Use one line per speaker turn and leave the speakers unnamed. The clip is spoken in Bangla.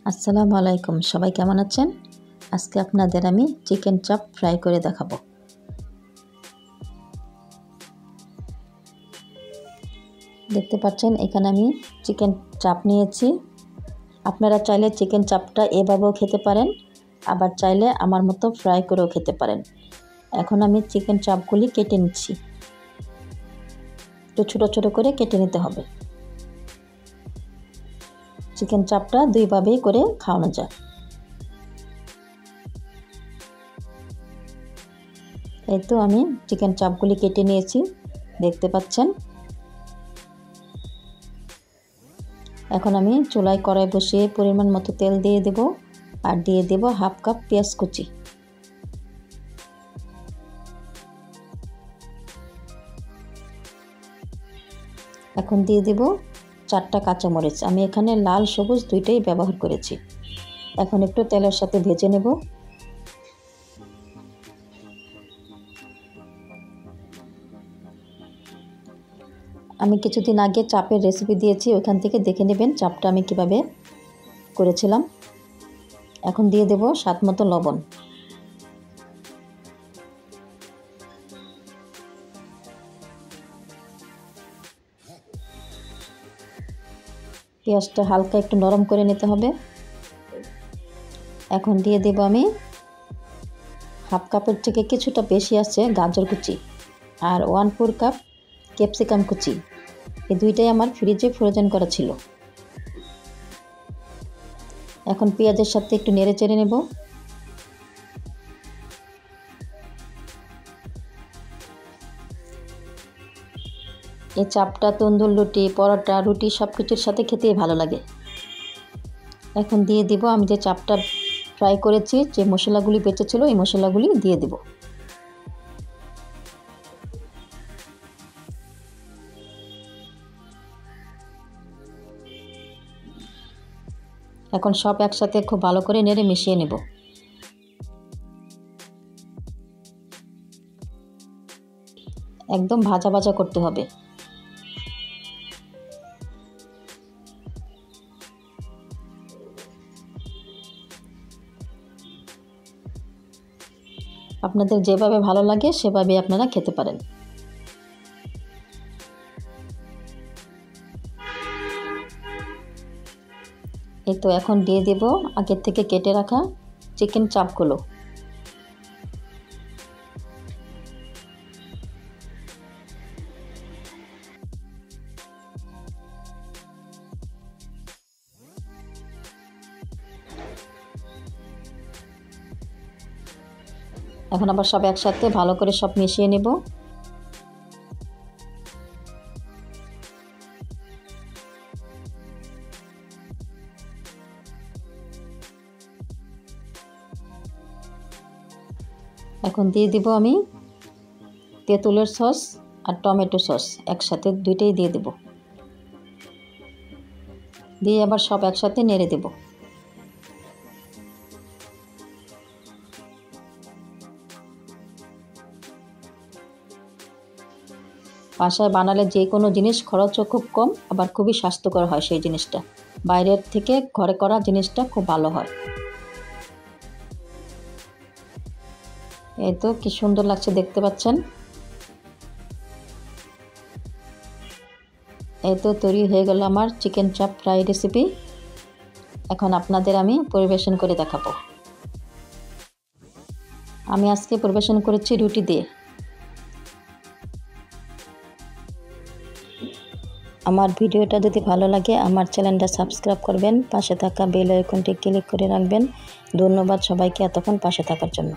আসসালামু আলাইকুম, সবাই কেমন আছেন? আজকে আপনাদের আমি চিকেন চাপ ফ্রাই করে দেখাবো। দেখতে পাচ্ছেন এখানে আমি চিকেন চাপ নিয়েছি। আপনারা চাইলে চিকেন চাপটা এভাবেও খেতে পারেন, আবার চাইলে আমার মতো ফ্রাই করেও খেতে পারেন। এখন আমি চিকেন চাপগুলি কেটে নিচ্ছি। একটু ছোটো ছোটো করে কেটে নিতে হবে। চিকেন চাপটা দুইভাবেই করে খাওয়ানো যায়। এই তো আমি চিকেন চাপগুলি কেটে নিয়েছি, দেখতে পাচ্ছেন। এখন আমি চুলায় কড়াই বসিয়ে পরিমাণ মতো তেল দিয়ে দেব, আর দিয়ে দেব হাফ কাপ পেঁয়াজ কুচি। এখন দিয়ে দেব 4টা কাঁচামরিচ। আমি এখানে লাল সবুজ দুইটাই ব্যবহার করেছি। এখন একটু তেলের সাথে ভেজে নেব। আমি কিছুদিন আগে চাপের রেসিপি দিয়েছি, ওখান থেকে দেখে নেবেন চাপটা আমি কিভাবে করেছিলাম। এখন দিয়ে দেব স্বাদ মতো লবণ। পেঁয়াজটা হালকা একটু নরম করে নিতে হবে। এখন দিয়ে দেব আমি হাফ কাপের থেকে কিছুটা বেশি আছে গাজর কুচি, আর 1/4 কাপ ক্যাপসিকাম কুচি। এই দুইটাই আমার ফ্রিজে ফ্রোজেন করা ছিল। এখন পেঁয়াজের সাথে একটু নেড়ে চেড়ে নেব। এই চাপটা তন্দুর রুটি, পরোটা, রুটি সব কিছুর সাথে খেতেই ভালো লাগে। এখন দিয়ে দিব আমি যে চাপটা ফ্রাই করেছি, যে মশলাগুলি বেঁচেছিল এই মশলাগুলি দিয়ে দেব। এখন সব একসাথে খুব ভালো করে নেড়ে মিশিয়ে নেব। একদম ভাজা ভাজা করতে হবে। আপনাদের যেভাবে ভালো লাগে সেভাবে আপনারা খেতে পারেন। এই তো এখন দিয়ে দেব আগের থেকে কেটে রাখা চিকেন চাপগুলো। এখন আবার সব একসাথে ভালো করে সব মিশিয়ে নেব। এখন দিয়ে দিব আমি তেঁতুলের সস আর টমেটো সস, একসাথে দুইটাই দিয়ে দেব। দিয়ে আবার সব একসাথে নেড়ে দেব। বাসায় বানালে যে কোনো জিনিস খরচও খুব কম, আবার খুবই স্বাস্থ্যকর হয় সেই জিনিসটা। বাইরের থেকে ঘরে করা জিনিসটা খুব ভালো হয়। এই তো কি সুন্দর লাগছে, দেখতে পাচ্ছেন। এই তো তৈরি হয়ে গেল আমার চিকেন চাপ ফ্রাই রেসিপি। এখন আপনাদের আমি পরিবেশন করে দেখাবো। আমি আজকে পরিবেশন করেছি রুটি দিয়ে। আমার ভিডিওটা যদি ভালো লাগে আমার চ্যানেলটা সাবস্ক্রাইব করবেন, পাশে থাকা বেল আইকনটি ক্লিক করে রাখবেন। ধন্যবাদ সবাইকে এতক্ষণ পাশে থাকার জন্য।